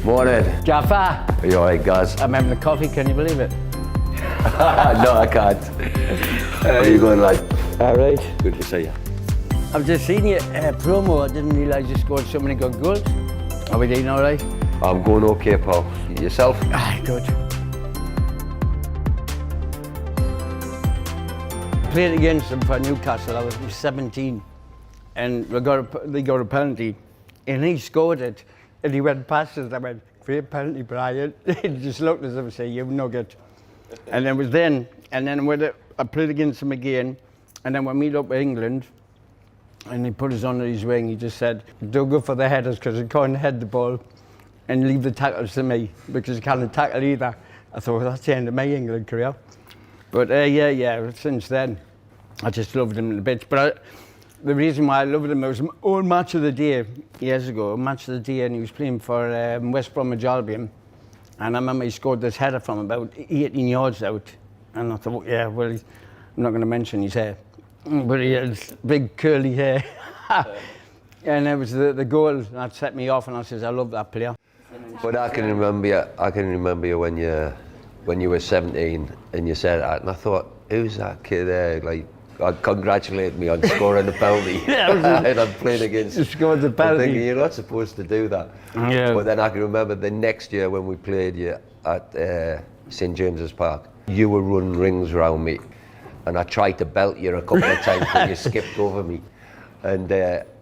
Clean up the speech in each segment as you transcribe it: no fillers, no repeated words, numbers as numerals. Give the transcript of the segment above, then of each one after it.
Morning. Gaffer. Are you alright, Gaz? I'm having a coffee, can you believe it? No, I can't. How are you going, lad? Alright. Good to see you. I've just seen your promo. I didn't realise you scored so many good goals. Are we doing alright? I'm going okay, pal. Yourself? Ah, good. Played against them for Newcastle. I was 17 and they got a penalty and he scored it and he went past us. I went, great penalty, Bryan. He just looked as if I say, you nugget. And it was then, and then when I played against him again, and then we meet up with England, and he put us under his wing. He just said, don't go for the headers because you can't head the ball and leave the tackles to me because you can't tackle either. I thought, well, that's the end of my England career. But yeah, since then, I just loved him a bit. But the reason why I loved him, it was my own match of the day years ago, match of the day, and he was playing for West Bromwich Albion. And I remember he scored this header from about 18 yards out. And I thought, yeah, well, I'm not going to mention his hair, but he has big curly hair. And it was the goal that set me off, and I says, I love that player. But I can remember you when you were 17 and you said that, and I thought, who's that kid there? Like, congratulate me on scoring the penalty. And I'm playing against. You scored the penalty. I'm thinking, you're not supposed to do that. Yeah. But then I can remember the next year when we played you at St James's Park, you were running rings around me, and I tried to belt you a couple of times, but you skipped over me. And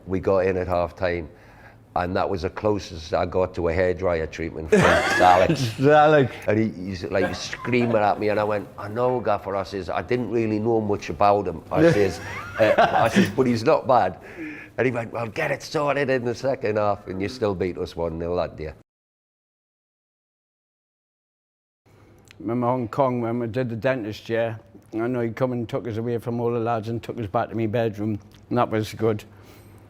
we got in at half time, and that was the closest I got to a hairdryer treatment from Alex. And he's like screaming at me, and I went, I know, Gaffer. I says, I didn't really know much about him. I says, but he's not bad. And he went, well, get it sorted in the second half, and you still beat us 1-0 that day. Remember Hong Kong when we did the dentist chair? I know he come and took us away from all the lads and took us back to my bedroom, and that was good.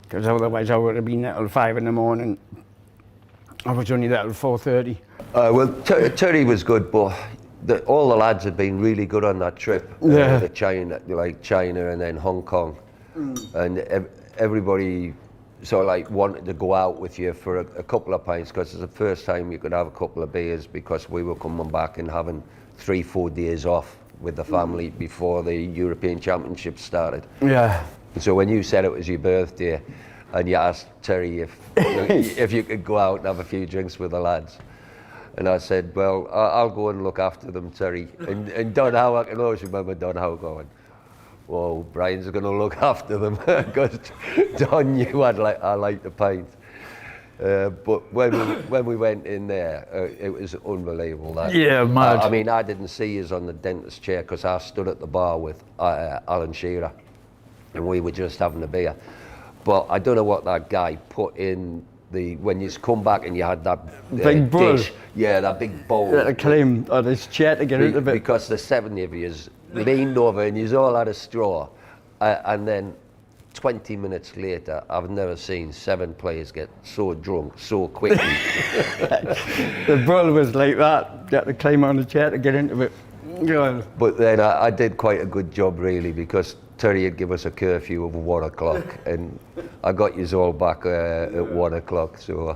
Because otherwise I would have been there till 5 in the morning. I was only there till 4:30. Well, Terry was good, but all the lads had been really good on that trip. Yeah. To China and then Hong Kong. And everybody sort of like wanted to go out with you for a couple of pints, because it's the first time you could have a couple of beers, because we were coming back and having 3-4 days off with the family before the European Championship started. Yeah. So when you said it was your birthday and you asked Terry if you could go out and have a few drinks with the lads, and I said, well, I'll go and look after them, Terry. And Don Howe, I can always remember Don Howe going, whoa, Brian's going to look after them, because Don knew I liked the pint. But when we went in there, it was unbelievable. Yeah, mad. I mean, I didn't see us on the dentist chair because I stood at the bar with Alan Shearer, and we were just having a beer. But I don't know what that guy put in when you come back and you had that big bowl. dish. Yeah, that big bowl. To climb on his chair to get into it. Because the 7 of you leaned over and you all had a straw. And then 20 minutes later, I've never seen 7 players get so drunk so quickly. The bowl was like that. You had to climb on the chair to get into it. Yeah. But then I did quite a good job, really, because Terry had given us a curfew of 1 o'clock, and I got yous all back at 1 o'clock. So,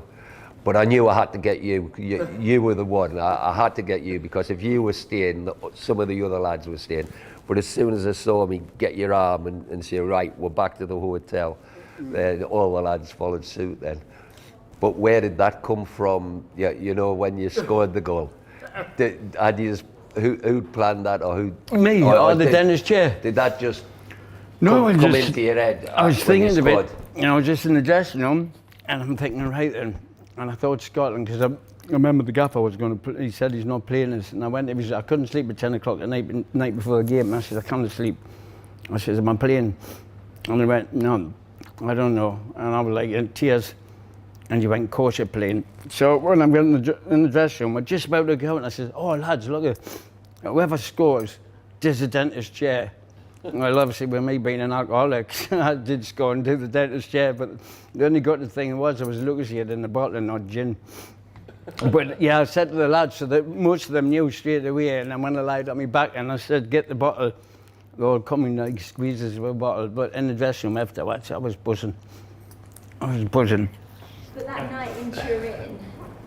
but I knew I had to get you. You were the one. I had to get you, because if you were staying, some of the other lads were staying. But as soon as I saw me get your arm and say, right, we're back to the hotel, then all the lads followed suit then. But where did that come from? Yeah, you know, when you scored the goal, who planned that, or who? Me, or the dentist chair. Did that just come into your head? I was thinking of it, I was just in the dressing room, and I'm thinking, right then, and I thought Scotland, because I remember the gaffer was going to, he said he's not playing us, and I couldn't sleep at 10 o'clock the night before the game, and I said, I can't sleep. I said, am I playing? And he went, no, I don't know. And I was like in tears, and he went, of course you're playing. So when I'm in the dressing room, we're just about to go, and I said, oh lads, look at whoever scores, does the dentist chair. Well, obviously, with me being an alcoholic, I did score and do the dentist chair, but the only good thing was I was Lucas here in the bottle and not gin. But yeah, I said to the lads, so that most of them knew straight away, and then when they lied on me back and I said, get the bottle, they all coming like squeezes of a bottle. But in the dressing room afterwards, I was buzzing. But that night in Turin,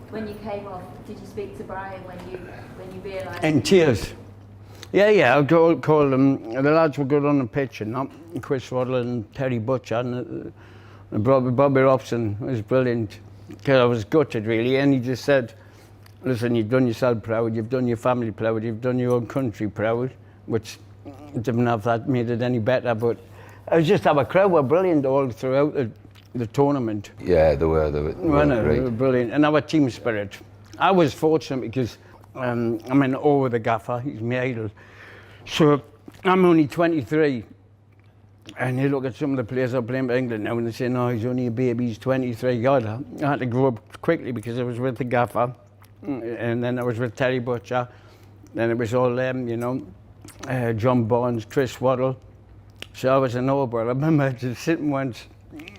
when you came off, did you speak to Bryan when you realised? In tears. Yeah, I'll call them. The lads were good on the pitch, and not Chris Waddle and Terry Butcher and Bobby Robson was brilliant. Cause I was gutted really, and he just said, "Listen, you've done yourself proud, you've done your family proud, you've done your own country proud," which didn't have that made it any better. But I was just our crowd were brilliant all throughout the tournament. Yeah, they were great. They were brilliant, and our team spirit. I was fortunate because I'm in awe with the gaffer. He's my idol. So I'm only 23. And you look at some of the players that are playing for England now and they say, no, he's only a baby, he's 23. God, I had to grow up quickly because I was with the gaffer. And then I was with Terry Butcher. Then it was all them, you know, John Barnes, Chris Waddle. So I was a noble. I remember just sitting once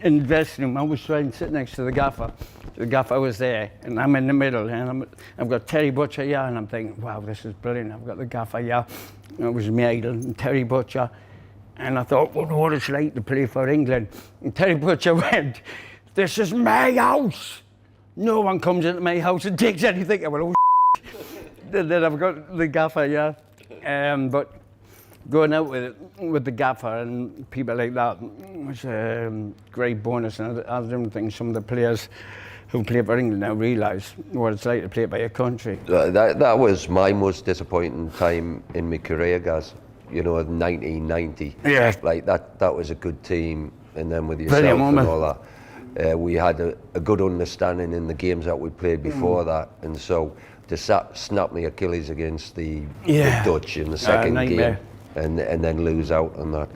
in the dressing room. I was trying to sit next to the gaffer. The gaffer was there, and I'm in the middle, and I've got Terry Butcher here, and I'm thinking, wow, this is brilliant. I've got the gaffer here. And it was my idol, and Terry Butcher. And I thought, what it's like to play for England. And Terry Butcher went, "This is my house. No one comes into my house and takes anything." I went, oh, and then I've got the gaffer, yeah. But going out with the gaffer and people like that was a great bonus. And I don't think some of the players who play for England now realise what it's like to play for your country. That was my most disappointing time in my career, Gaz. You know, 1990. Yeah. Like that was a good team, and then with yourself and all that, we had a good understanding in the games that we played before that, and so to snap my Achilles against the Dutch in the second game, and then lose out on that.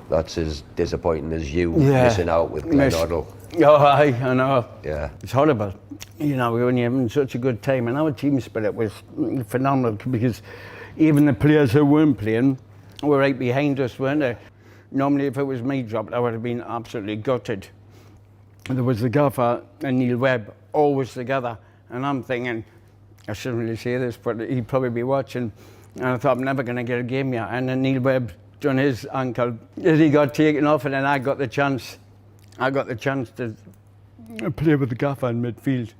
That's as disappointing as you missing out with Glenn Hoddle. Oh, I know. Yeah. It's horrible. You know, when you're having such a good time, and our team spirit was phenomenal because even the players who weren't playing were right behind us, weren't they? Normally, if it was my job, I would have been absolutely gutted. There was the gaffer and Neil Webb always together, and I'm thinking, I shouldn't really say this, but he'd probably be watching, and I thought, I'm never going to get a game yet. And then Neil Webb done his ankle, he got taken off, and then I got the chance. I got the chance to play with the gaffer in midfield,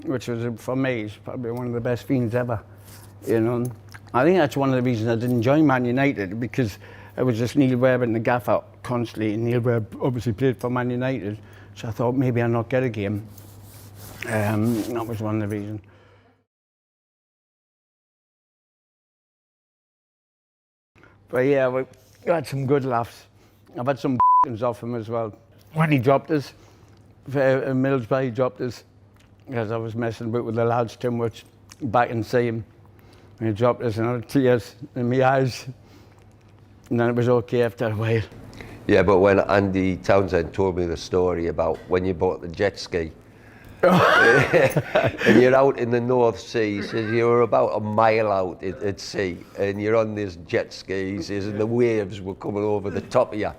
which was, for me, is probably one of the best feelings ever, you know. I think that's one of the reasons I didn't join Man United, because it was just Neil Webb and the gaffer constantly, and Neil Webb obviously played for Man United, so I thought maybe I'll not get a game. That was one of the reasons. But yeah, we had some good laughs. I've had some off him as well. When he dropped us, in Middlesbrough he dropped us, because I was messing with the lads too much, back and see him. And he dropped us and I had tears in my eyes. And then it was okay after a while. Yeah, but when Andy Townsend told me the story about when you bought the jet ski, and you're out in the North Sea, he says you were about a mile out at sea, and you're on this jet ski, he says, and the waves were coming over the top of you.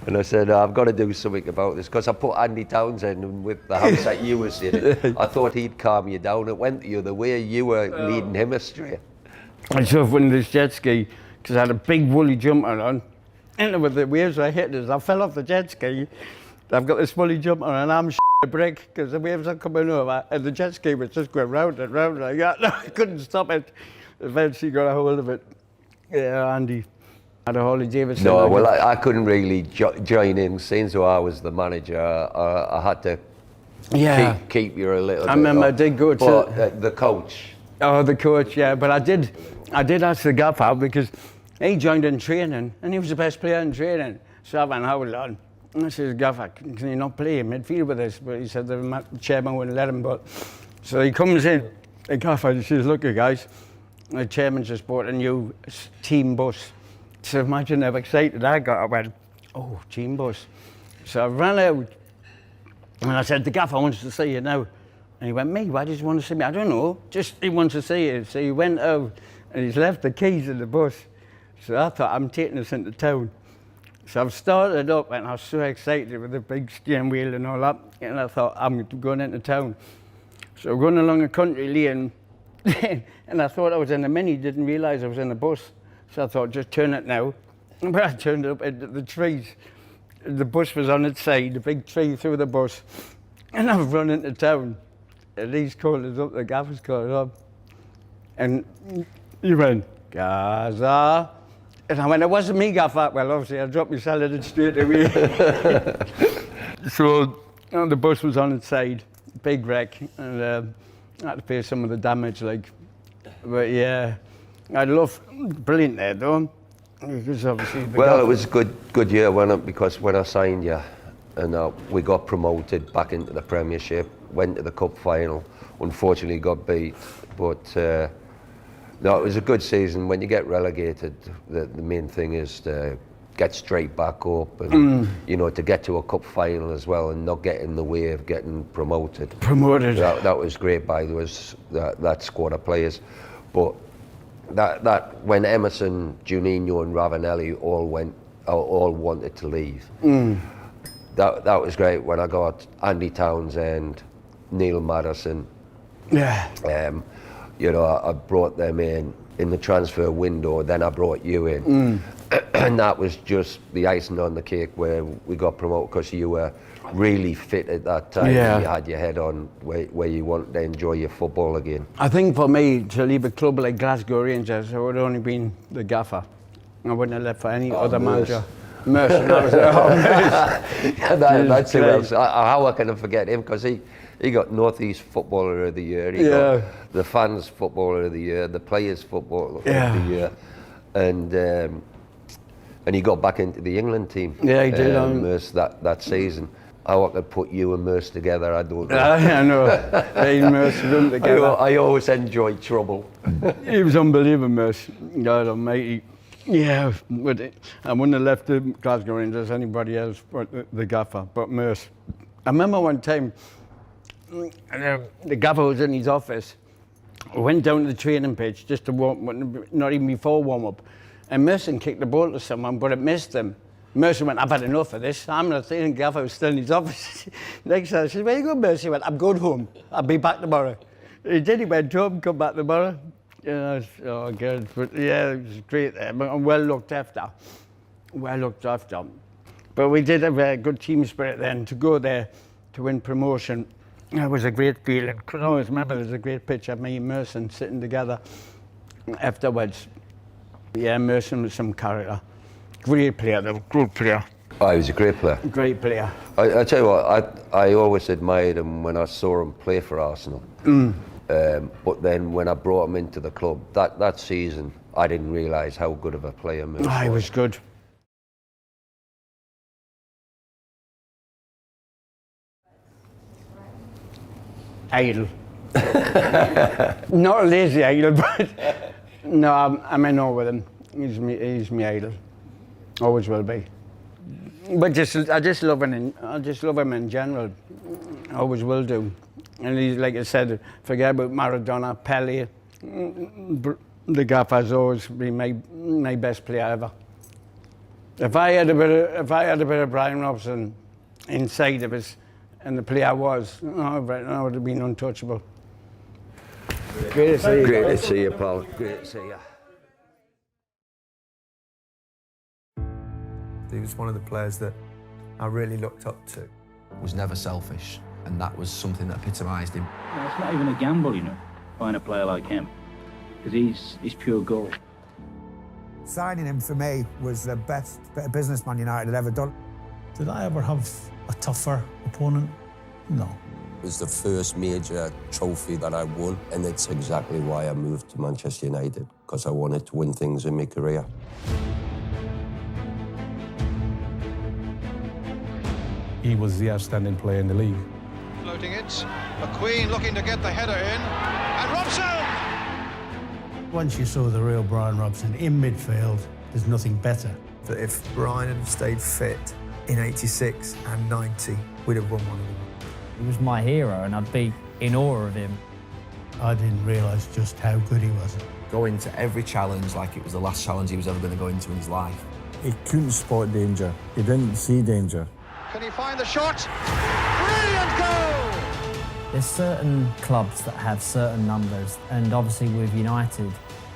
And I said, I've got to do something about this, because I put Andy Townsend in with the house that you was in. I thought he'd calm you down. It went the other way. You were leading him astray. I suffered in this jet ski because I had a big woolly jumper on, and with the waves I hit us, I fell off the jet ski. I've got this woolly jumper and I'm a brick because the waves are coming over, and the jet ski was just going round and round like that. I couldn't stop it. Eventually got a hold of it. Yeah, Andy had a Harley Davidson. No, well, I couldn't really join in, since I was the manager. I had to keep you a little bit. I remember I did go to the coach. Oh, the coach, yeah. But I did ask the gaffer because he joined in training and he was the best player in training. So I went, hold on. And I said, Gaffer, can you not play midfield with us? But he said the chairman wouldn't let him. But so he comes in, the Gaffer, he says, look, you guys, the chairman's just bought a new team bus. So imagine how excited I got. I went, oh, team bus. So I ran out and I said, the Gaffer wants to see you now. And he went, me, why does he want to see me? I don't know, just he wants to see you. So he went out and he's left the keys in the bus. So I thought, I'm taking us into town. So I've started up and I was so excited with the big steering wheel and all that. And I thought, I'm going into town. So we're going along a country lane and I thought I was in a Mini, didn't realise I was in a bus. So I thought, just turn it now. But I turned up into the trees. The bus was on its side, the big tree through the bus. And I've run into town. And he's called us up, the gaffer's called us up. And he went, Gazza. And I went, it wasn't me, gaffer. Well, obviously, I dropped my salad straight away. So the bus was on its side, big wreck, and I had to pay some of the damage, like. But yeah, I love, brilliant there, though. Because obviously well, it was a good year, wasn't it? Because when I signed you, and we got promoted back into the Premiership, went to the Cup final, unfortunately got beat, but no, it was a good season. When you get relegated, the main thing is to get straight back up and, you know, to get to a Cup final as well and not get in the way of getting promoted. That was great by that squad of players. But that when Emerson, Juninho and Ravanelli all wanted to leave, that was great. When I got Andy Townsend, Neil Maddison, you know, I brought them in the transfer window, then I brought you in. And that was just the icing on the cake where we got promoted, because you were really fit at that time. And you had your head on where you wanted to enjoy your football again. I think for me, to leave a club like Glasgow Rangers, I would have only been the gaffer. I wouldn't have left for any other manager. Mercer, that's who else. How I can forget him, because he got North East Footballer of the Year, he got the Fans Footballer of the Year, the Players Footballer of the Year, and he got back into the England team. Yeah, he did. Merce that season. How I could put you and Merce together, I don't know. I know. They and Merce run together. I always enjoyed trouble. He was unbelievable, Merce. God almighty. Yeah, but I wouldn't have left the Glasgow Rangers anybody else but the gaffer, but Merce. I remember one time, the gaffer was in his office. I went down to the training pitch just to warm, not even before warm-up, and Merson kicked the ball to someone, but it missed him. Mercer went, I've had enough of this. I'm not saying gaffer was still in his office. Next time I said, where you going, Mercer? He went, I'm going home. I'll be back tomorrow. He did, he went home, come back tomorrow. You know, oh, good. But yeah, it was great there. But well looked after. Well looked after. But we did have a good team spirit then to go there to win promotion. It was a great feeling. I always remember there's a great picture of me and Merson sitting together afterwards. Yeah, Merson was some character. Great player though, good player. Oh, he was a great player. Great player. I tell you what, I always admired him when I saw him play for Arsenal. But then when I brought him into the club, that season, I didn't realise how good of a player Merce was. He was good. Idle. Not a lazy idle, but no, I'm in awe with him. He's me idol. Always will be. But I just love him. I just love him in general. Always will do. And he's, like I said, forget about Maradona, Pele. The gaffer's always been my best player ever. If I had a bit of Bryan Robson inside of us, and the player was, I would have been untouchable. Great to see you. Great to see you, pal. Great to see you. He was one of the players that I really looked up to. Was never selfish, and that was something that epitomised him. Well, it's not even a gamble, you know, buying a player like him, because he's pure gold. Signing him for me was the best bit of business Man United had ever done. Did I ever have a tougher opponent? No. It was the first major trophy that I won, and it's exactly why I moved to Manchester United, because I wanted to win things in my career. He was the outstanding player in the league. Floating it, McQueen looking to get the header in, and Robson! Once you saw the real Bryan Robson in midfield, there's nothing better. That if Bryan had stayed fit in 86 and 90, we'd have won one of them. He was my hero, and I'd be in awe of him. I didn't realise just how good he was. Go into every challenge like it was the last challenge he was ever going to go into in his life. He couldn't spot danger. He didn't see danger. Can he find the shot? Brilliant goal! There's certain clubs that have certain numbers, and obviously with United,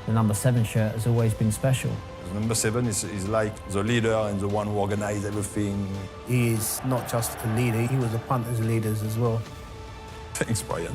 the number 7 shirt has always been special. Number 7 is like the leader and the one who organizes everything. He is not just a leader, he was a punters leader as well. Thanks, Bryan.